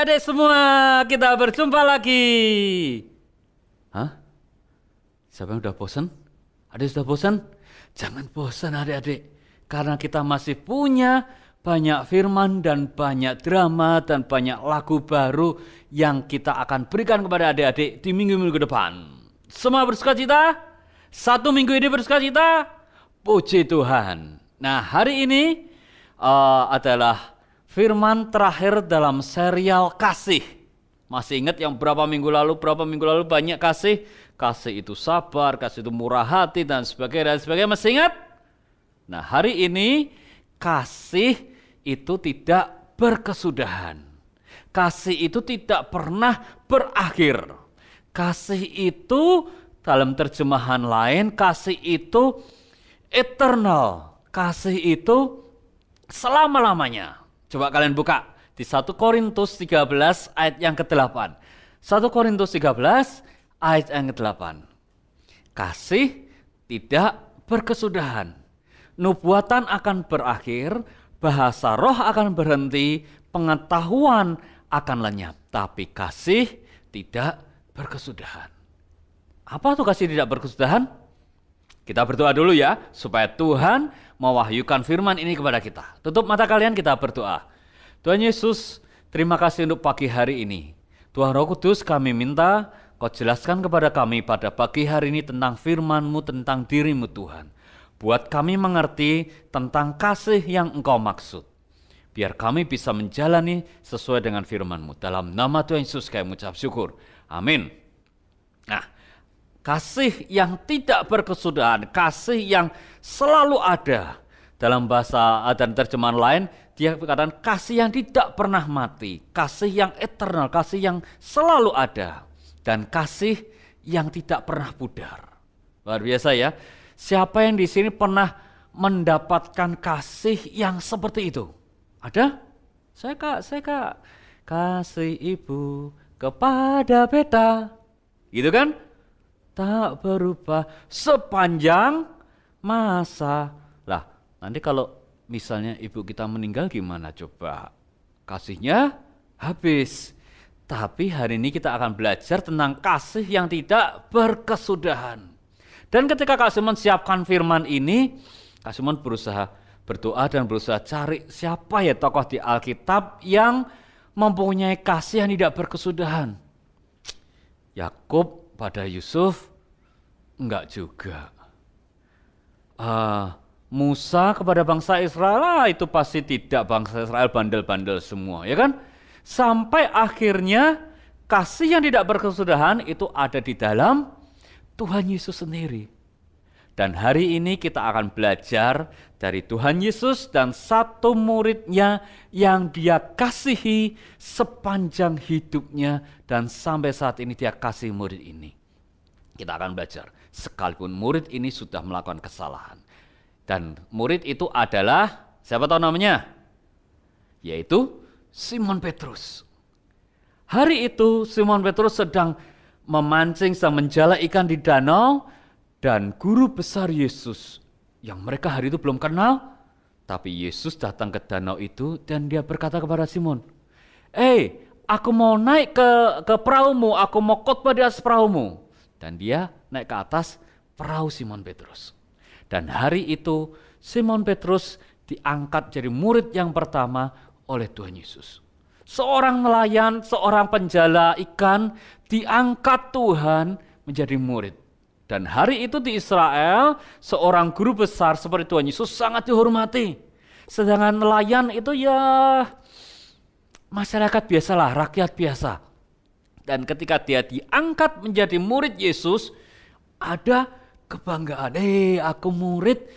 Adik-adik semua, kita berjumpa lagi. Hah? Siapa yang udah bosan? Adik sudah bosan? Jangan bosan adik-adik. Karena kita masih punya banyak firman dan banyak drama dan banyak lagu baru yang kita akan berikan kepada adik-adik di minggu-minggu depan. Semua bersukacita? Satu minggu ini bersukacita? Puji Tuhan. Nah, hari ini adalah firman terakhir dalam serial kasih. Masih ingat yang berapa minggu lalu banyak kasih. Kasih itu sabar, kasih itu murah hati dan sebagainya. Masih ingat? Nah, hari ini kasih itu tidak berkesudahan. Kasih itu tidak pernah berakhir. Kasih itu dalam terjemahan lain, kasih itu eternal. Kasih itu selama-lamanya. Coba kalian buka di 1 Korintus 13 ayat yang ke-8. 1 Korintus 13 ayat yang ke-8. Kasih tidak berkesudahan. Nubuatan akan berakhir, bahasa roh akan berhenti, pengetahuan akan lenyap. Tapi kasih tidak berkesudahan. Apa tuh kasih tidak berkesudahan? Kita berdoa dulu ya, supaya Tuhan mewahyukan firman ini kepada kita. Tutup mata kalian, kita berdoa. Tuhan Yesus, terima kasih untuk pagi hari ini. Tuhan Roh Kudus, kami minta Kau jelaskan kepada kami pada pagi hari ini tentang firman-Mu, tentang diri-Mu Tuhan. Buat kami mengerti tentang kasih yang Engkau maksud. Biar kami bisa menjalani sesuai dengan firman-Mu. Dalam nama Tuhan Yesus kami mengucap syukur. Amin. Nah, kasih yang tidak berkesudahan, kasih yang selalu ada. Dalam bahasa dan terjemahan lain, dia katakan kasih yang tidak pernah mati, kasih yang eternal, kasih yang selalu ada, dan kasih yang tidak pernah pudar. Luar biasa ya. Siapa yang di sini pernah mendapatkan kasih yang seperti itu? Ada? Saya kak. Kasih ibu kepada beta. Gitu kan? Tak berubah sepanjang masa. Lah, nanti kalau misalnya ibu kita meninggal gimana coba? Kasihnya habis. Tapi hari ini kita akan belajar tentang kasih yang tidak berkesudahan. Dan ketika Kak Simon siapkan firman ini, Kak Simon berusaha berdoa dan berusaha cari siapa ya tokoh di Alkitab yang mempunyai kasih yang tidak berkesudahan. Yakub pada Yusuf, enggak juga. Musa kepada bangsa Israel, itu pasti tidak, bangsa Israel bandel-bandel semua, ya kan? Sampai akhirnya kasih yang tidak berkesudahan itu ada di dalam Tuhan Yesus sendiri. Dan hari ini kita akan belajar dari Tuhan Yesus dan satu muridnya yang dia kasihi sepanjang hidupnya dan sampai saat ini dia kasih murid ini. Kita akan belajar, sekalipun murid ini sudah melakukan kesalahan. Dan murid itu adalah, siapa tahu namanya? Yaitu Simon Petrus. Hari itu Simon Petrus sedang memancing, sedang menjala ikan di danau, dan guru besar Yesus yang mereka hari itu belum kenal, tapi Yesus datang ke danau itu dan dia berkata kepada Simon, aku mau naik ke perahumu, aku mau khotbah di atas perahumu. Dan dia naik ke atas perahu Simon Petrus. Dan hari itu Simon Petrus diangkat jadi murid yang pertama oleh Tuhan Yesus. Seorang nelayan, seorang penjala ikan diangkat Tuhan menjadi murid. Dan hari itu di Israel, seorang guru besar seperti Tuhan Yesus sangat dihormati. Sedangkan nelayan itu ya masyarakat biasalah, rakyat biasa. Dan ketika dia diangkat menjadi murid Yesus, ada kebanggaan. Aku murid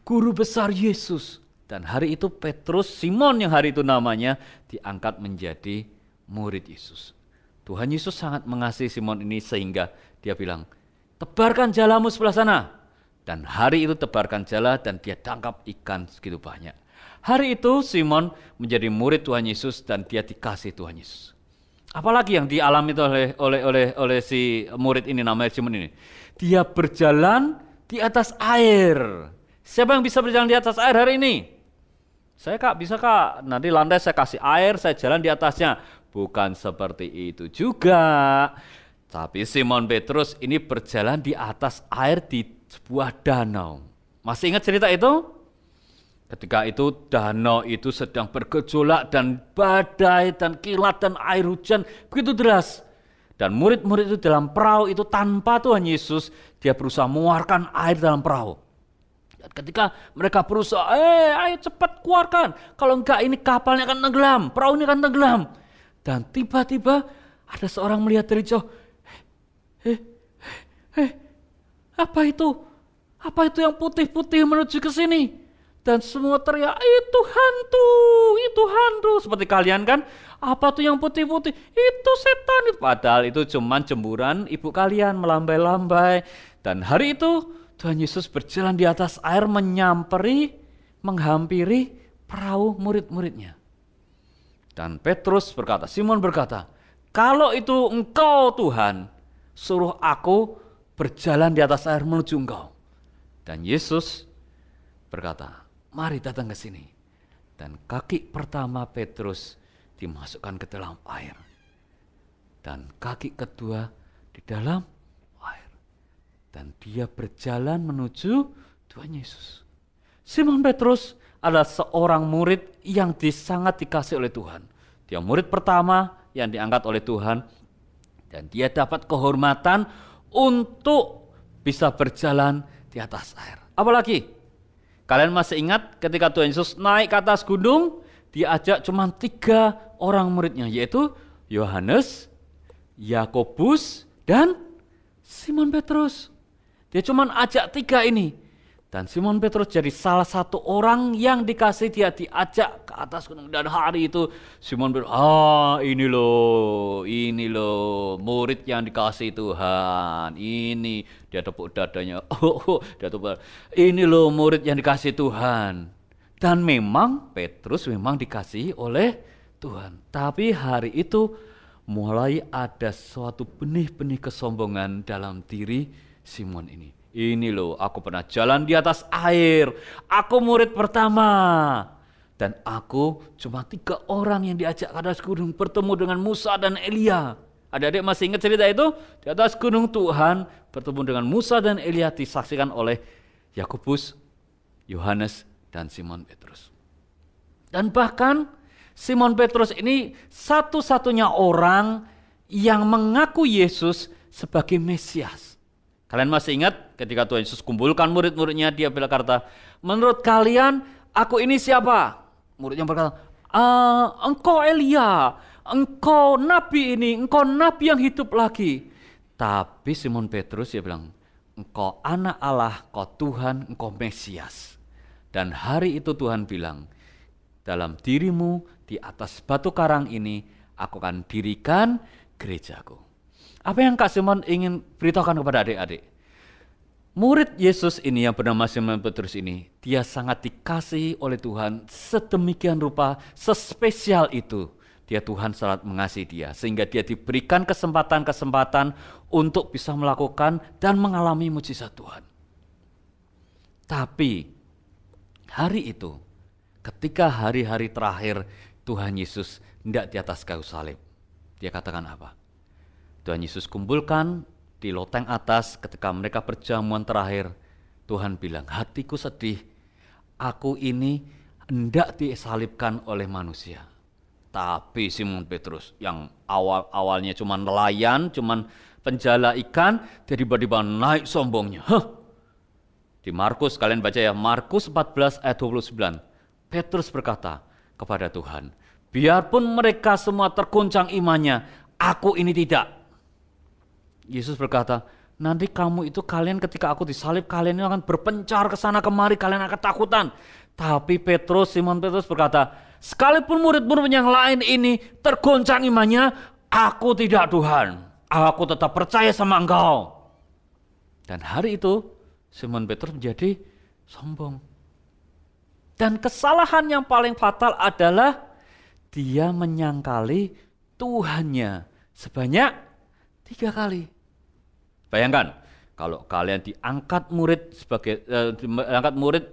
guru besar Yesus. Dan hari itu Petrus, Simon yang hari itu namanya, diangkat menjadi murid Yesus. Tuhan Yesus sangat mengasihi Simon ini sehingga dia bilang, tebarkan jalamu sebelah sana. Dan hari itu tebarkan jala dan dia tangkap ikan segitu banyak. Hari itu Simon menjadi murid Tuhan Yesus dan dia dikasih Tuhan Yesus. Apalagi yang dialami oleh si murid ini, namanya Simon ini. Dia berjalan di atas air. Siapa yang bisa berjalan di atas air hari ini? Saya kak, bisa kak, nanti lantai saya kasih air, saya jalan di atasnya. Bukan seperti itu juga. Tapi Simon Petrus ini berjalan di atas air di sebuah danau. Masih ingat cerita itu? Ketika itu danau itu sedang bergejolak dan badai dan kilat dan air hujan begitu deras. Dan murid-murid itu dalam perahu itu tanpa Tuhan Yesus, dia berusaha mengeluarkan air dalam perahu. Dan ketika mereka berusaha, ayo cepat keluarkan. Kalau enggak ini kapalnya akan tenggelam, perahu ini akan tenggelam. Dan tiba-tiba ada seorang melihat dari jauh, apa itu? Apa itu yang putih-putih menuju ke sini? Dan semua teriak, itu hantu, itu hantu. Seperti kalian kan, apa tuh yang putih-putih? Itu setan. Padahal itu cuman jemburan ibu kalian melambai-lambai. Dan hari itu Tuhan Yesus berjalan di atas air menghampiri perahu murid-muridnya. Dan Petrus berkata, Simon berkata, kalau itu engkau Tuhan, suruh aku berjalan di atas air menuju engkau. Dan Yesus berkata, mari datang ke sini. Dan kaki pertama Petrus dimasukkan ke dalam air. Dan kaki kedua di dalam air. Dan dia berjalan menuju Tuhan Yesus. Simon Petrus adalah seorang murid yang sangat dikasih oleh Tuhan. Dia murid pertama yang diangkat oleh Tuhan. Dan dia dapat kehormatan untuk bisa berjalan di atas air. Apalagi? Kalian masih ingat ketika Tuhan Yesus naik ke atas gunung, dia ajak cuma 3 orang muridnya, yaitu Yohanes, Yakobus, dan Simon Petrus. Dia cuma ajak 3 ini. Dan Simon Petrus jadi salah satu orang yang dikasih, dia diajak ke atas gunung. Dan hari itu Simon Petrus, ini loh murid yang dikasih Tuhan. Ini dia tepuk dadanya. Dia tepuk. Ini loh murid yang dikasih Tuhan. Dan memang Petrus memang dikasihi oleh Tuhan. Tapi hari itu mulai ada suatu benih-benih kesombongan dalam diri Simon ini. Ini loh, aku pernah jalan di atas air. Aku murid pertama. Dan aku cuma 3 orang yang diajak ke atas gunung bertemu dengan Musa dan Elia. Adik-adik masih ingat cerita itu? Di atas gunung Tuhan bertemu dengan Musa dan Elia disaksikan oleh Yakobus, Yohanes, dan Simon Petrus. Dan bahkan Simon Petrus ini satu-satunya orang yang mengaku Yesus sebagai Mesias. Kalian masih ingat ketika Tuhan Yesus kumpulkan murid-muridnya, dia berkata, menurut kalian aku ini siapa? Muridnya berkata, engkau Elia, engkau nabi ini, engkau nabi yang hidup lagi. Tapi Simon Petrus dia bilang, engkau anak Allah, engkau Tuhan, engkau Mesias. Dan hari itu Tuhan bilang, dalam dirimu di atas batu karang ini, aku akan dirikan gerejaku. Apa yang Kak Simon ingin beritahukan kepada adik-adik? Murid Yesus ini yang bernama Simon Petrus ini, dia sangat dikasihi oleh Tuhan sedemikian rupa, sespesial itu. Tuhan sangat mengasihi dia, sehingga dia diberikan kesempatan-kesempatan untuk bisa melakukan dan mengalami mujizat Tuhan. Tapi hari itu, ketika hari-hari terakhir Tuhan Yesus hendak di atas kayu salib, dia katakan apa? Tuhan Yesus kumpulkan di loteng atas ketika mereka perjamuan terakhir. Tuhan bilang, hatiku sedih, aku ini hendak disalibkan oleh manusia. Tapi Simon Petrus yang awalnya cuma nelayan, cuma penjala ikan, tiba-tiba naik sombongnya. Di Markus, kalian baca ya, Markus 14 ayat 29. Petrus berkata kepada Tuhan, biarpun mereka semua terguncang imannya, aku ini tidak. Yesus berkata, nanti kalian ketika aku disalib, kalian akan berpencar ke sana kemari, kalian akan ketakutan. Tapi Simon Petrus berkata, sekalipun murid-murid yang lain ini tergoncang imannya, aku tidak Tuhan. Aku tetap percaya sama engkau. Dan hari itu Simon Petrus menjadi sombong. Dan kesalahan yang paling fatal adalah dia menyangkali Tuhannya sebanyak 3 kali. Bayangkan, kalau kalian diangkat murid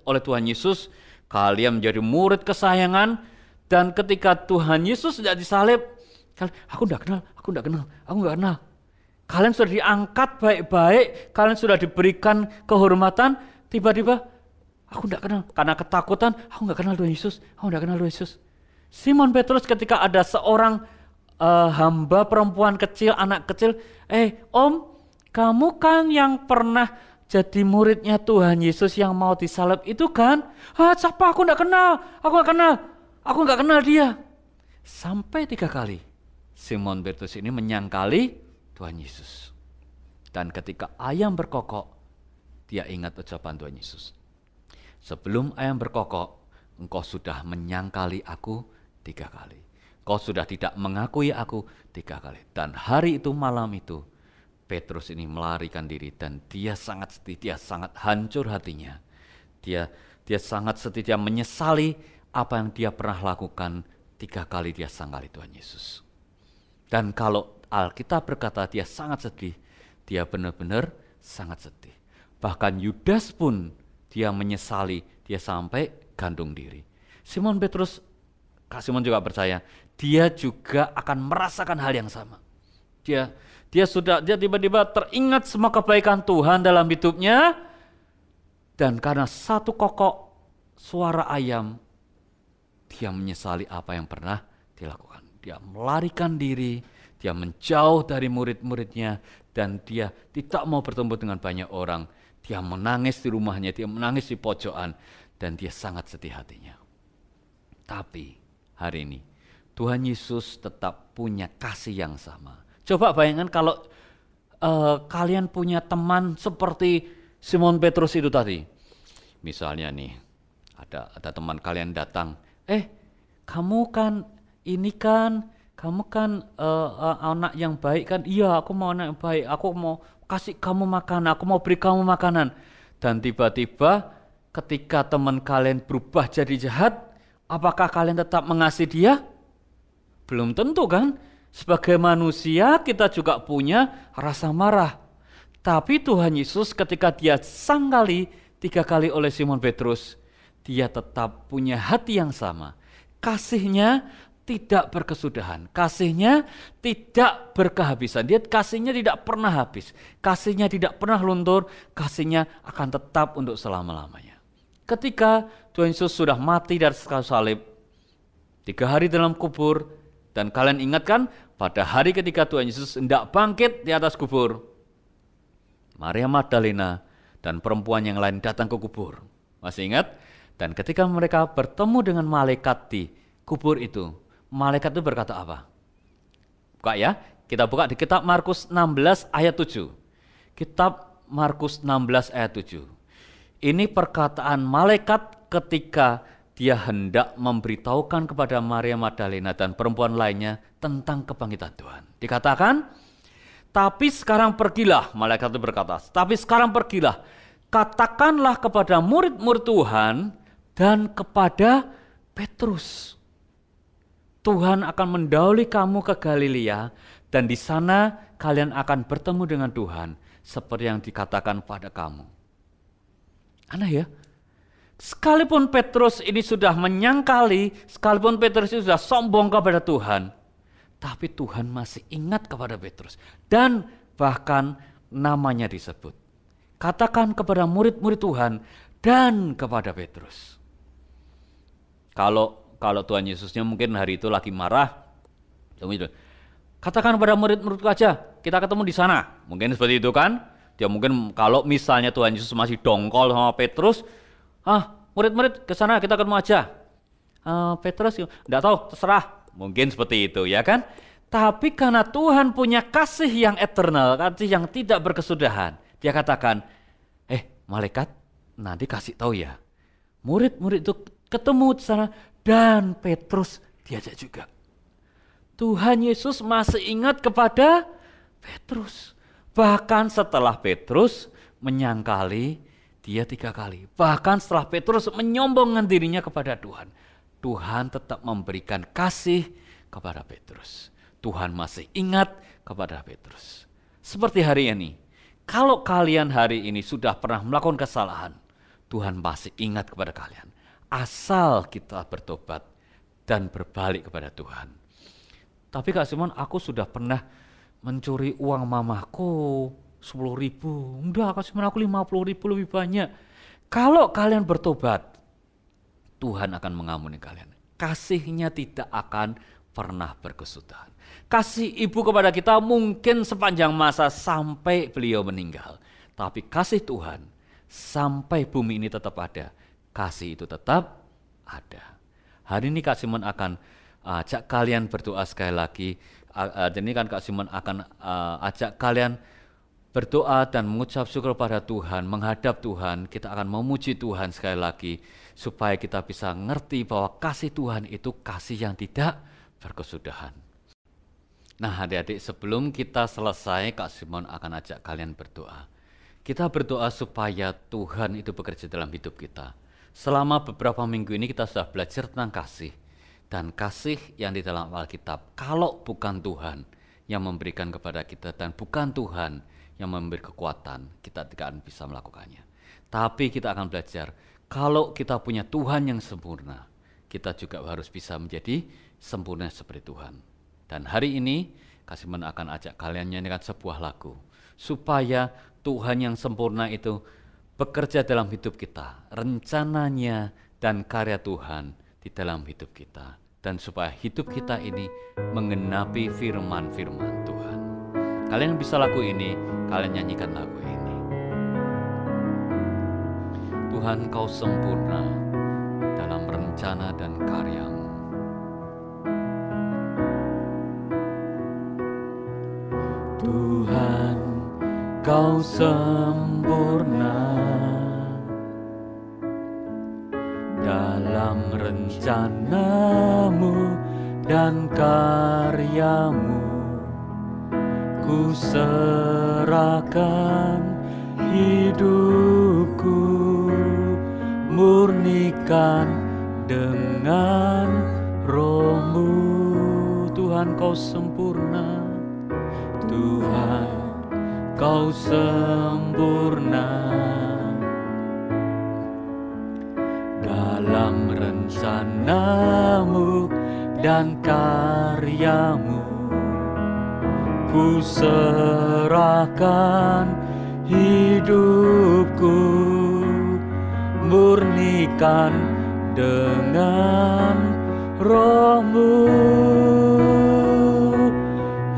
oleh Tuhan Yesus, kalian menjadi murid kesayangan, dan ketika Tuhan Yesus tidak disalib, Aku enggak kenal, aku enggak kenal, aku enggak kenal. Kalian sudah diangkat baik-baik, kalian sudah diberikan kehormatan, tiba-tiba aku enggak kenal. Karena ketakutan, aku enggak kenal Tuhan Yesus, aku enggak kenal Tuhan Yesus. Simon Petrus ketika ada seorang hamba perempuan kecil, anak kecil, Om, kamu kan yang pernah jadi muridnya Tuhan Yesus yang mau disalib itu kan? Siapa? Aku enggak kenal, aku enggak kenal dia. Sampai 3 kali Simon Petrus ini menyangkali Tuhan Yesus. Dan ketika ayam berkokok, dia ingat ucapan Tuhan Yesus. Sebelum ayam berkokok, engkau sudah menyangkali aku 3 kali. Kau sudah tidak mengakui aku 3 kali. Dan hari itu, malam itu, Petrus ini melarikan diri dan dia sangat sedih, dia sangat hancur hatinya. Dia sangat sedih, dia menyesali apa yang dia pernah lakukan. 3 kali dia sangkali Tuhan Yesus. Dan kalau Alkitab berkata dia sangat sedih, dia benar-benar sangat sedih. Bahkan Yudas pun dia menyesali, dia sampai gantung diri. Simon Petrus, Kak Simon juga percaya, dia juga akan merasakan hal yang sama. Dia tiba-tiba teringat semua kebaikan Tuhan dalam hidupnya, dan karena satu kokok suara ayam, dia menyesali apa yang pernah dilakukan. Dia melarikan diri, dia menjauh dari murid-muridnya, dan dia tidak mau bertemu dengan banyak orang. Dia menangis di rumahnya, dia menangis di pojokan, dan dia sangat sedih hatinya. Tapi hari ini Tuhan Yesus tetap punya kasih yang sama. Coba bayangkan kalau kalian punya teman seperti Simon Petrus itu tadi. Misalnya nih, ada teman kalian datang, kamu kan anak yang baik kan? Iya, aku mau anak yang baik, aku mau kasih kamu makanan, aku mau beri kamu makanan. Dan tiba-tiba ketika teman kalian berubah jadi jahat, apakah kalian tetap mengasihi dia? Belum tentu kan? Sebagai manusia kita juga punya rasa marah. Tapi Tuhan Yesus ketika dia sangkali 3 kali oleh Simon Petrus, dia tetap punya hati yang sama. Kasihnya tidak berkesudahan, kasihnya tidak berkehabisan. Dia kasihnya tidak pernah habis, kasihnya tidak pernah luntur, kasihnya akan tetap untuk selama-lamanya. Ketika Tuhan Yesus sudah mati dari kayu salib, 3 hari dalam kubur, dan kalian ingatkan pada hari ketika Tuhan Yesus hendak bangkit di atas kubur, Maria Magdalena dan perempuan yang lain datang ke kubur. Masih ingat? Dan ketika mereka bertemu dengan malaikat di kubur itu, malaikat itu berkata apa? Buka ya, kita buka di kitab Markus 16 ayat 7. Kitab Markus 16 ayat 7. Ini perkataan malaikat ketika dia hendak memberitahukan kepada Maria Magdalena dan perempuan lainnya tentang kebangkitan Tuhan. Dikatakan, tapi sekarang pergilah, malaikat itu berkata, tapi sekarang pergilah, katakanlah kepada murid-murid Tuhan dan kepada Petrus. Tuhan akan mendahului kamu ke Galilea dan di sana kalian akan bertemu dengan Tuhan seperti yang dikatakan pada kamu. Aneh ya? Sekalipun Petrus ini sudah menyangkali, sekalipun Petrus ini sudah sombong kepada Tuhan, tapi Tuhan masih ingat kepada Petrus dan bahkan namanya disebut. Katakan kepada murid-murid Tuhan dan kepada Petrus. Kalau Tuhan Yesusnya mungkin hari itu lagi marah, katakan kepada murid-muridku aja, kita ketemu di sana. Mungkin seperti itu kan? Dia mungkin kalau misalnya Tuhan Yesus masih dongkol sama Petrus, murid-murid ke sana kita ketemu aja. Petrus, enggak tahu, terserah. Mungkin seperti itu ya kan? Tapi karena Tuhan punya kasih yang eternal, kasih yang tidak berkesudahan, dia katakan, malaikat nanti kasih tahu ya. Murid-murid itu ketemu di sana dan Petrus diajak juga. Tuhan Yesus masih ingat kepada Petrus. Bahkan setelah Petrus menyangkali dia 3 kali. Bahkan setelah Petrus menyombongkan dirinya kepada Tuhan, Tuhan tetap memberikan kasih kepada Petrus. Tuhan masih ingat kepada Petrus. Seperti hari ini, kalau kalian hari ini sudah pernah melakukan kesalahan, Tuhan masih ingat kepada kalian. Asal kita bertobat dan berbalik kepada Tuhan. Tapi Kak Simon, aku sudah pernah mencuri uang mamaku 10.000. Udah Kak Simon, aku 50.000 lebih banyak. Kalau kalian bertobat, Tuhan akan mengampuni kalian. Kasih-Nya tidak akan pernah berkesudahan. Kasih ibu kepada kita mungkin sepanjang masa sampai beliau meninggal. Tapi kasih Tuhan sampai bumi ini tetap ada. Kasih itu tetap ada. Hari ini Kak Simon akan ajak kalian berdoa sekali lagi. Jadi kan Kak Simon akan ajak kalian berdoa dan mengucap syukur pada Tuhan, menghadap Tuhan. Kita akan memuji Tuhan sekali lagi supaya kita bisa ngerti bahwa kasih Tuhan itu kasih yang tidak berkesudahan. Nah adik-adik, sebelum kita selesai, Kak Simon akan ajak kalian berdoa. Kita berdoa supaya Tuhan itu bekerja dalam hidup kita. Selama beberapa minggu ini kita sudah belajar tentang kasih. Dan kasih yang di dalam Alkitab, kalau bukan Tuhan yang memberikan kepada kita dan bukan Tuhan yang memberi kekuatan, kita tidak akan bisa melakukannya. Tapi kita akan belajar, kalau kita punya Tuhan yang sempurna, kita juga harus bisa menjadi sempurna seperti Tuhan. Dan hari ini, Kak Simon akan ajak kalian nyanyikan sebuah lagu, supaya Tuhan yang sempurna itu bekerja dalam hidup kita, rencananya dan karya Tuhan di dalam hidup kita. Dan supaya hidup kita ini mengenapi firman-firman Tuhan. Kalian bisa lagu ini, kalian nyanyikan lagu ini. Tuhan, Kau sempurna dalam rencana dan karya-Mu. Tuhan, Kau sempurna dalam rencana-Mu dan karya-Mu. Ku serahkan hidupku, murnikan dengan Roh-Mu. Tuhan, Kau sempurna. Tuhan, Kau sempurna dalam rencana-Mu dan karya-Mu. Ku serahkan hidupku, murnikan dengan Roh-Mu.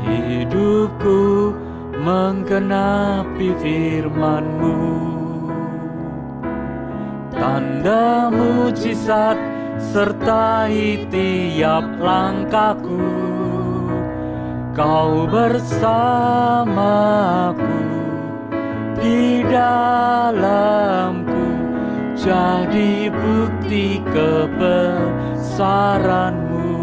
Hidupku menggenapi firman-Mu, tanda mujizat sertai tiap langkahku. Kau bersamaku, di dalamku, jadi bukti kebesaran-Mu.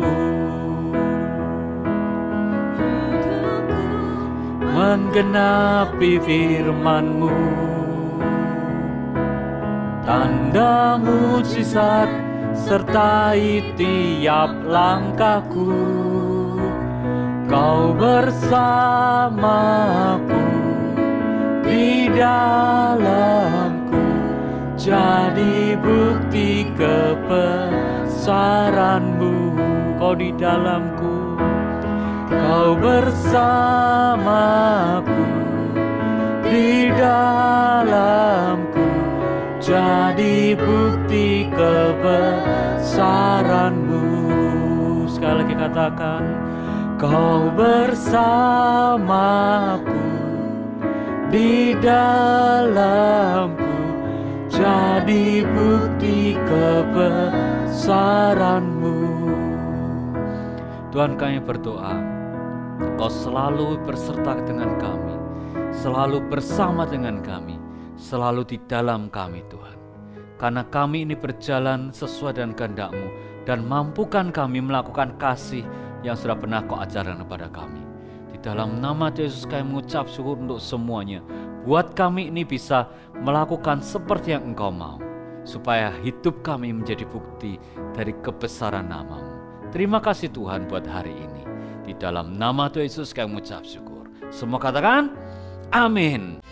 Menggenapi firman-Mu, tanda mujizat sertai tiap langkahku. Kau bersamaku, di dalamku, jadi bukti kebesaran-Mu. Kau di dalamku, Kau bersamaku, di dalamku, jadi bukti kebesaran-Mu. Sekali lagi katakan, Kau bersamaku, di dalamku, jadi bukti kebesaran-Mu. Tuhan, kami berdoa, Kau selalu berserta dengan kami, selalu bersama dengan kami, selalu di dalam kami Tuhan. Karena kami ini berjalan sesuai dengan kehendak-Mu, dan mampukan kami melakukan kasih yang sudah pernah Kau ajarkan kepada kami. Di dalam nama Yesus kami mengucap syukur untuk semuanya. Buat kami ini bisa melakukan seperti yang Engkau mau, supaya hidup kami menjadi bukti dari kebesaran nama-Mu. Terima kasih Tuhan buat hari ini. Di dalam nama Tuhan Yesus kami mengucap syukur. Semua katakan, amin.